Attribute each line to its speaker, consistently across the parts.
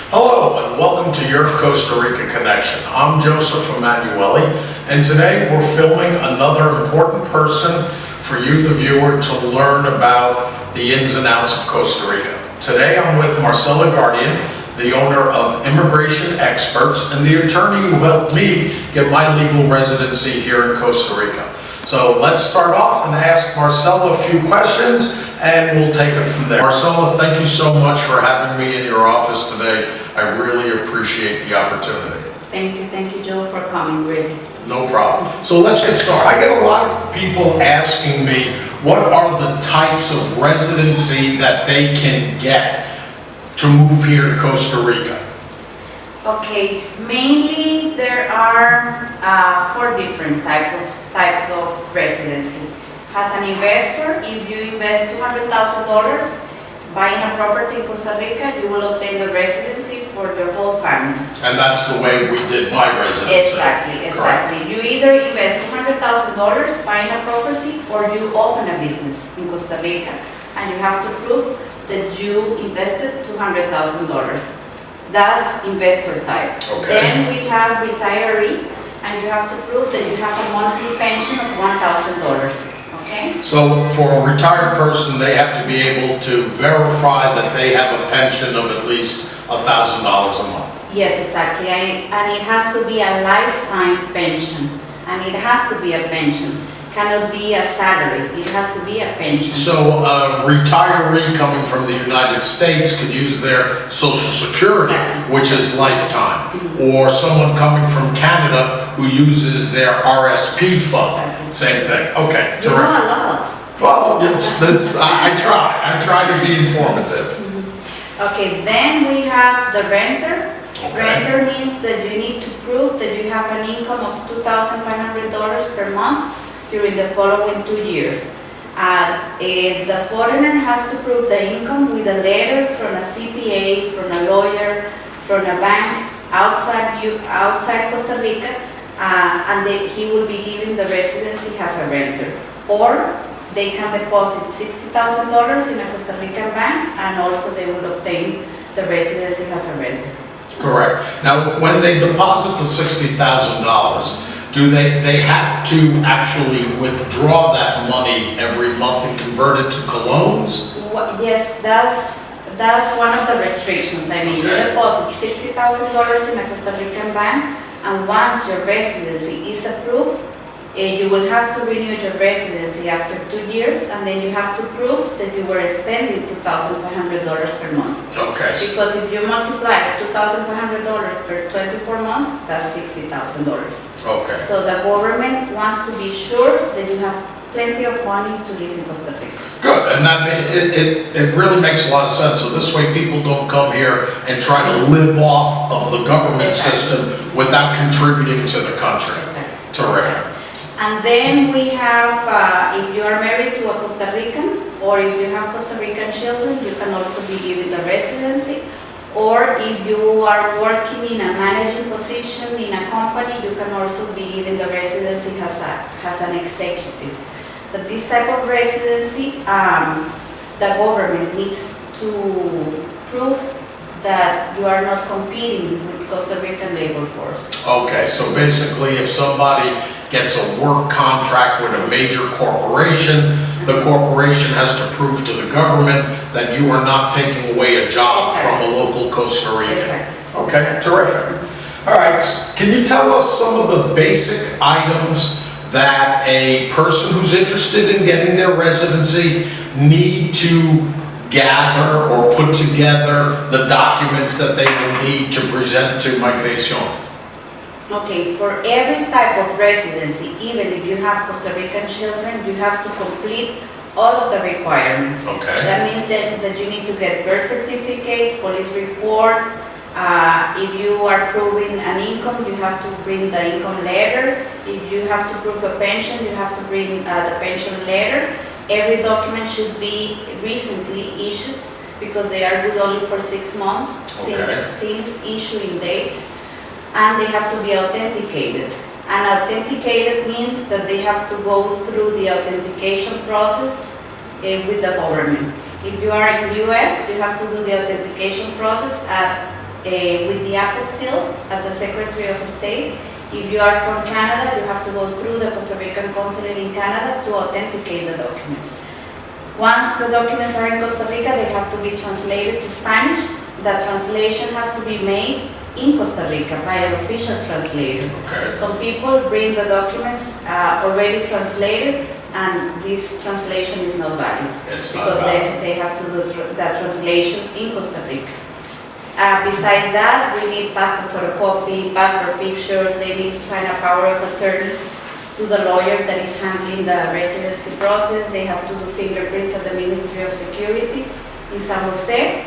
Speaker 1: Hello and welcome to your Costa Rica Connection. I'm Joseph Emanuele, and today we're filming another important person for you, the viewer, to learn about the ins and outs of Costa Rica. Today I'm with Marcela Guardian, the owner of Immigration Experts and the attorney who helped me get my legal residency here in Costa Rica. So let's start off and ask Marcela a few questions and we'll take it from there. Marcela, thank you so much for having me in your office today. I really appreciate the opportunity.
Speaker 2: Thank you, Joe, for coming, really.
Speaker 1: No problem. So let's get started. I get a lot of people asking me what are the types of residency that they can get to move here to Costa Rica.
Speaker 2: Okay, mainly there are four different types of residency. As an investor, if you invest $200,000 buying a property in Costa Rica, you will obtain the residency for your whole family.
Speaker 1: And that's the way we did my residency.
Speaker 2: Exactly. Correct. You either invest $200,000 buying a property or you open a business in Costa Rica and you have to prove that you invested $200,000. That's investor type.
Speaker 1: Okay.
Speaker 2: Then we have retiree, and you have to prove that you have a monthly pension of $1,000. Okay?
Speaker 1: So for a retired person, they have to be able to verify that they have a pension of at least $1,000 a month.
Speaker 2: Yes, exactly. And it has to be a lifetime pension, and it has to be a pension. Cannot be a salary, it has to be a pension.
Speaker 1: So a retiree coming from the United States could use their Social Security,
Speaker 2: Exactly.
Speaker 1: which is lifetime. Or someone coming from Canada who uses their RSP fund.
Speaker 2: Exactly.
Speaker 1: Same thing. Okay,
Speaker 2: You know
Speaker 1: terrific.
Speaker 2: a lot.
Speaker 1: Well, I try to be informative.
Speaker 2: Okay, then we have the renter.
Speaker 1: Okay.
Speaker 2: Renter means that you need to prove that you have an income of $2,500 per month during the following 2 years. The foreigner has to prove the income with a letter from a CPA, from a lawyer, from a bank outside Costa Rica, and he will be given the residency as a renter. Or they can deposit $60,000 in a Costa Rican bank, and also they will obtain the residency as a renter.
Speaker 1: Correct. Now, when they deposit the $60,000, do they have to actually withdraw that money every month and convert it to colones?
Speaker 2: Yes, that's one of the restrictions. I mean, you deposit $60,000 in a Costa Rican bank, and once your residency is approved, you will have to renew your residency after 2 years, and then you have to prove that you were spending $2,500 per month.
Speaker 1: Okay.
Speaker 2: Because if you multiply $2,500 per 24 months, that's $60,000.
Speaker 1: Okay.
Speaker 2: So the government wants to be sure that you have plenty of money to live in Costa Rica.
Speaker 1: Good, and it really makes a lot of sense. So this way people don't come here and try to live off of the government
Speaker 2: Exactly.
Speaker 1: system without contributing to the country.
Speaker 2: Exactly.
Speaker 1: Terrific.
Speaker 2: And then we have, if you are married to a Costa Rican, or if you have Costa Rican children, you can also be given the residency. Or if you are working in a managing position in a company, you can also be given the residency as an executive. But this type of residency, the government needs to prove that you are not competing with Costa Rican labor force.
Speaker 1: Okay, so basically if somebody gets a work contract with a major corporation, the corporation has to prove to the government that you are not taking away a job
Speaker 2: Exactly.
Speaker 1: from a local Costa Rican.
Speaker 2: Exactly.
Speaker 1: Okay,
Speaker 2: Exactly.
Speaker 1: terrific. All right, can you tell us some of the basic items that a person who's interested in getting their residency need to gather or put together the documents that they will need to present to Migration?
Speaker 2: Okay, for every type of residency, even if you have Costa Rican children, you have to complete all of the requirements.
Speaker 1: Okay.
Speaker 2: That means that you need to get birth certificate, police report. If you are proving an income, you have to bring the income letter. If you have to prove a pension, you have to bring the pension letter. Every document should be recently issued because they are good only for 6 months
Speaker 1: Okay.
Speaker 2: since issuing date. And they have to be authenticated. And authenticated means that they have to go through the authentication process with the government. If you are in US, you have to do the authentication process at with the apostille at the Secretary of State. If you are from Canada, you have to go through the Costa Rican consulate in Canada to authenticate the documents. Once the documents are in Costa Rica, they have to be translated to Spanish. The translation has to be made in Costa Rica by an official translator.
Speaker 1: Okay.
Speaker 2: Some people bring the documents already translated, and this translation is not valid.
Speaker 1: It's not
Speaker 2: because
Speaker 1: valid.
Speaker 2: they have to do that translation in Costa Rica. Besides that, we need passport photocopy, passport pictures. They need to sign a power of attorney to the lawyer that is handling the residency process. They have to do fingerprints at the Ministry of Security in San Jose.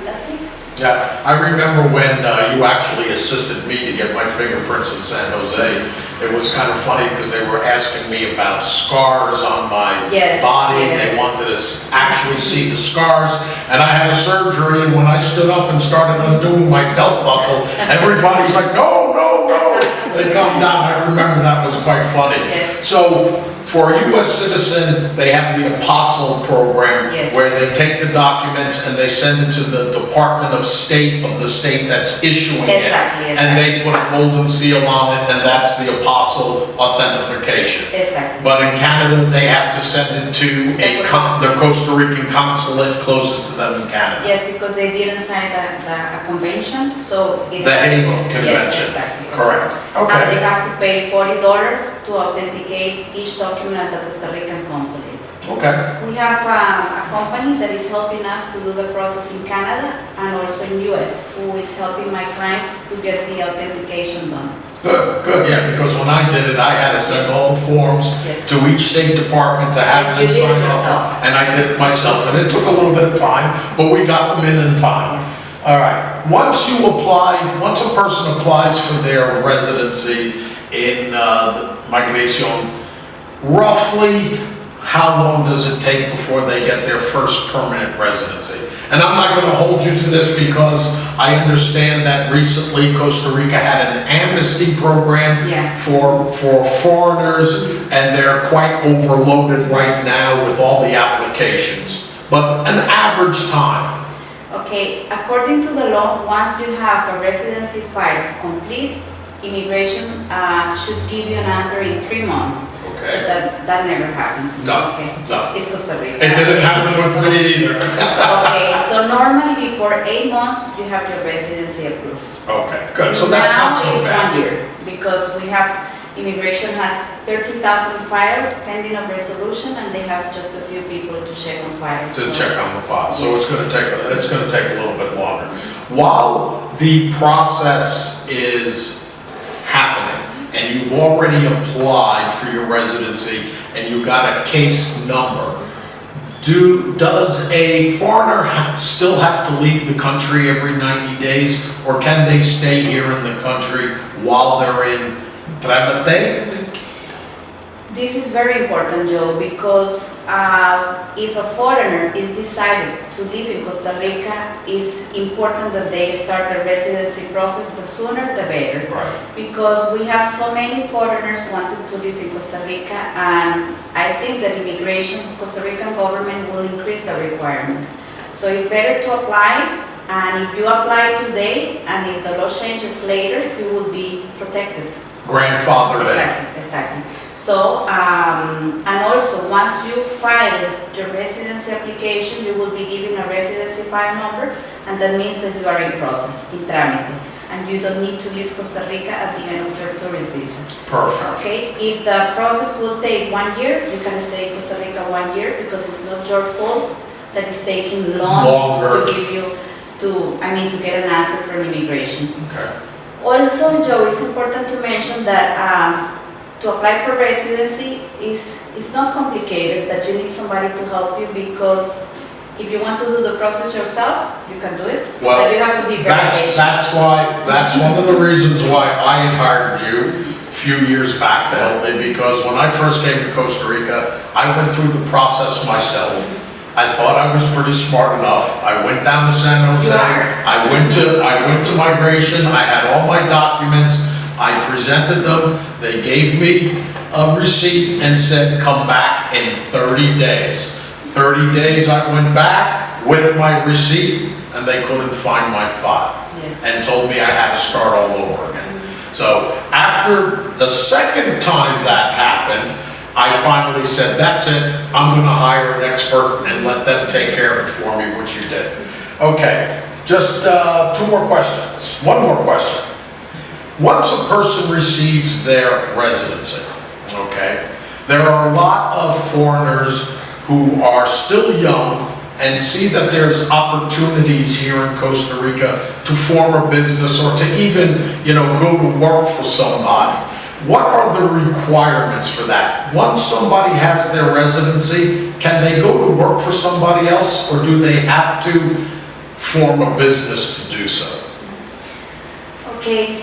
Speaker 2: That's it.
Speaker 1: Yeah, I remember when you actually assisted me to get my fingerprints in San Jose. It was kind of funny because they were asking me about scars on my body. And they wanted to actually see the scars. And I had a surgery, and when I stood up and started undoing my belt buckle, everybody's like, no, no, no. They come down. I remember that was quite funny.
Speaker 2: Yes.
Speaker 1: So for a U.S. citizen, they have the Apostle program where they take the documents and they send it to the Department of State of the state that's issuing it. And they put a golden seal on it, and that's the Apostle authentication.
Speaker 2: Exactly.
Speaker 1: But in Canada, they have to send it to the Costa Rican consulate closest to them in Canada.
Speaker 2: Yes, because they didn't sign a convention, so it
Speaker 1: The Hague Convention.
Speaker 2: Yes, exactly.
Speaker 1: Correct.
Speaker 2: And
Speaker 1: Okay.
Speaker 2: they have to pay $40 to authenticate each document at the Costa Rican consulate.
Speaker 1: Okay.
Speaker 2: We have a company that is helping us to do the process in Canada and also in US, who is helping my clients to get the authentication done.
Speaker 1: Good, good, yeah, because when I did it, I had to send all the forms to each state department to have
Speaker 2: And
Speaker 1: them
Speaker 2: you did it
Speaker 1: sign
Speaker 2: yourself.
Speaker 1: off. And I did it myself, and it took a little bit of time, but we got them in time. All right, once a person applies for their residency in Migration, roughly how long does it take before they get their first permanent residency? And I'm not going to hold you to this because I understand that recently Costa Rica had an amnesty program for foreigners, and they're quite overloaded right now with all the applications. But an average time.
Speaker 2: Okay, according to the law, once you have a residency file complete, immigration should give you an answer in 3 months.
Speaker 1: Okay.
Speaker 2: But that never happens.
Speaker 1: No,
Speaker 2: Okay.
Speaker 1: no.
Speaker 2: It's Costa Rica.
Speaker 1: It didn't happen with me either.
Speaker 2: Okay, so normally before 8 months, you have your residency approved.
Speaker 1: Okay, good. So that's not so
Speaker 2: Now
Speaker 1: bad.
Speaker 2: it's 1 year, because we have, immigration has 30,000 files pending of resolution, and they have just a few people to check on files.
Speaker 1: To check on the file, so it's going to take a little bit longer. While the process is happening, and you've already applied for your residency, and you got a case number, does a foreigner still have to leave the country every 90 days, or can they stay here in the country while they're in trámite?
Speaker 2: This is very important, Joe, because if a foreigner is decided to live in Costa Rica, it's important that they start the residency process. The sooner, the better.
Speaker 1: Right.
Speaker 2: Because we have so many foreigners wanting to live in Costa Rica, and I think that Costa Rican government will increase the requirements. So it's better to apply, and if you apply today, and if the law changes later, you will be protected.
Speaker 1: Grandfather day.
Speaker 2: Exactly. So, and also, once you file your residency application, you will be given a residency file number, and that means that you are in process, in trámite, and you don't need to leave Costa Rica at the end of your tourist visa.
Speaker 1: Perfect.
Speaker 2: Okay? If the process will take 1 year, you can stay in Costa Rica 1 year, because it's not your fault that it's taking longer to give you, to get an answer from immigration.
Speaker 1: Okay.
Speaker 2: Also, Joe, it's important to mention that to apply for residency is not complicated, that you need somebody to help you, because if you want to do the process yourself, you can do it,
Speaker 1: Well,
Speaker 2: but you have to be very patient.
Speaker 1: that's one of the reasons why I had hired you a few years back to help me, because when I first came to Costa Rica, I went through the process myself. I thought I was pretty smart enough. I went down to San Jose. I went to migration. I had all my documents. I presented them. They gave me a receipt and said, come back in 30 days. 30 days I went back with my receipt, and they couldn't find my file.
Speaker 2: Yes.
Speaker 1: and told me I had to start all over again. So after the second time that happened, I finally said, that's it, I'm gonna hire an expert and let them take care of it for me, which you did. Okay, just two more questions. One more question. Once a person receives their residency, okay, there are a lot of foreigners who are still young and see that there's opportunities here in Costa Rica to form a business or to even, go to work for somebody. What are the requirements for that? Once somebody has their residency, can they go to work for somebody else, or do they have to form a business to do so?
Speaker 2: Okay,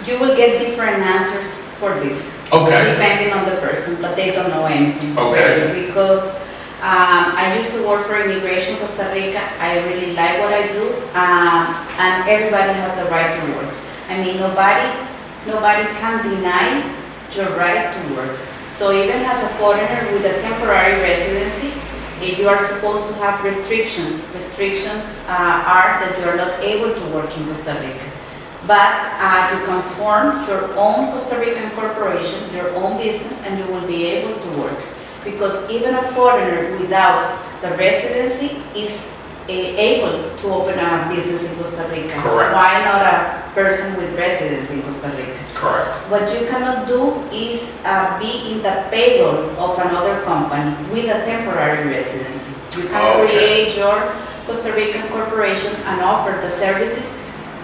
Speaker 2: you will get different answers for this.
Speaker 1: Okay.
Speaker 2: Depending on the person, but they don't know anything.
Speaker 1: Okay.
Speaker 2: Really, because I used to work for Immigration Costa Rica. I really like what I do, and everybody has the right to work. I mean, nobody can deny your right to work. So even as a foreigner with a temporary residency, you are supposed to have restrictions. Restrictions are that you are not able to work in Costa Rica. But you can form your own Costa Rican corporation, your own business, and you will be able to work. Because even a foreigner without the residency is able to open a business in Costa Rica.
Speaker 1: Correct.
Speaker 2: Why not a person with residence in Costa Rica?
Speaker 1: Correct.
Speaker 2: What you cannot do is be in the payroll of another company with a temporary residency. You can create your Costa Rican corporation and offer the services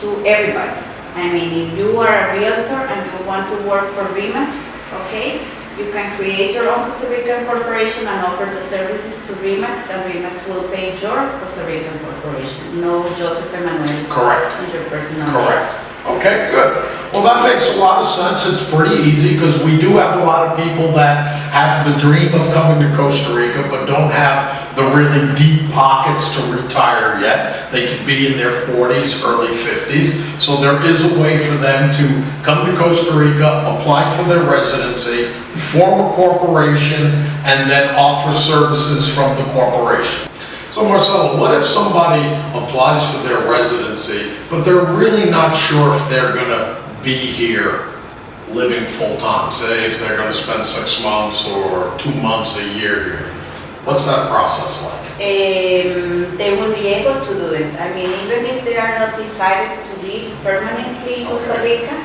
Speaker 2: to everybody. I mean, if you are a realtor and you want to work for RE/MAX, okay, you can create your own Costa Rican corporation and offer the services to RE/MAX, and RE/MAX will pay your Costa Rican corporation. No Joseph Emmanuel.
Speaker 1: Correct.
Speaker 2: And your personal
Speaker 1: Correct. Okay, good. Well, that makes a lot of sense. It's pretty easy because we do have a lot of people that have the dream of coming to Costa Rica but don't have the really deep pockets to retire yet. They could be in their 40s, early 50s. So there is a way for them to come to Costa Rica, apply for their residency, form a corporation, and then offer services from the corporation. So Marcelo, what if somebody applies for their residency, but they're really not sure if they're gonna be here living full-time? Say if they're gonna spend 6 months or 2 months, a year here. What's that process like?
Speaker 2: They will be able to do it. I mean, even if they are not decided to live permanently in Costa Rica,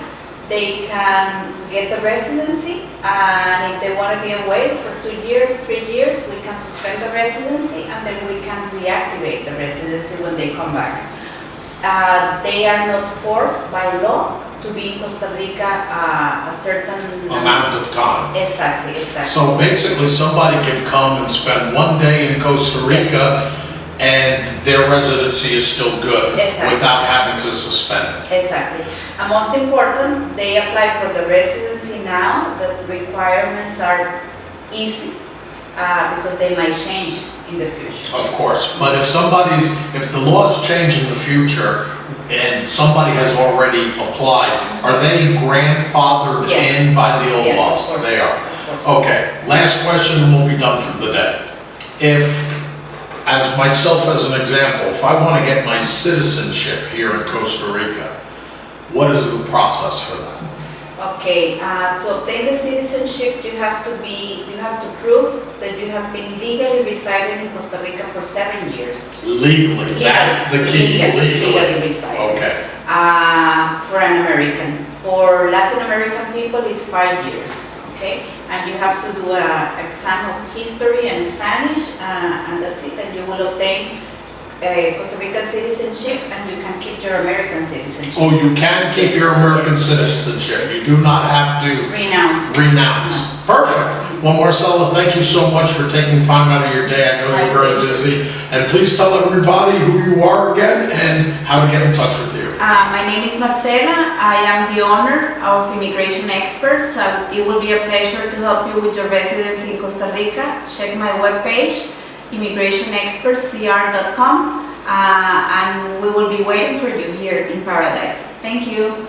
Speaker 2: they can get the residency, and if they want to be away for 2 years, 3 years, we can suspend the residency, and then we can reactivate the residency when they come back. They are not forced by law to be in Costa Rica a certain
Speaker 1: amount of time.
Speaker 2: Exactly.
Speaker 1: So basically somebody can come and spend 1 day in Costa Rica, and their residency is still good without having to suspend it.
Speaker 2: Exactly. And most important, they apply for the residency now. The requirements are easy because they might change in the future.
Speaker 1: Of course, but if the laws change in the future and somebody has already applied, are they grandfathered in by the old laws?
Speaker 2: Of course.
Speaker 1: They are. Okay, last question and we'll be done for the day. As myself as an example, if I want to get my citizenship here in Costa Rica, what is the process for that?
Speaker 2: Okay, to obtain the citizenship, you have to prove that you have been legally residing in Costa Rica for 7 years.
Speaker 1: Legally, that's the key.
Speaker 2: Legally residing.
Speaker 1: Okay.
Speaker 2: For an American. For Latin American people, it's 5 years. Okay, and you have to do an exam of history and Spanish, and that's it. And you will obtain Costa Rican citizenship, and you can keep your American citizenship.
Speaker 1: Oh, you can keep your American citizenship. You do not have to renounce. Perfect. Well, Marcela, thank you so much for taking time out of your day. I know you're very busy. And please tell everybody who you are again and how to get in touch with you.
Speaker 2: My name is Marcela. I am the owner of Immigration Experts. It will be a pleasure to help you with your residency in Costa Rica. Check my webpage, ImmigrationExpertsCR.com, and we will be waiting for you here in Paradise. Thank you.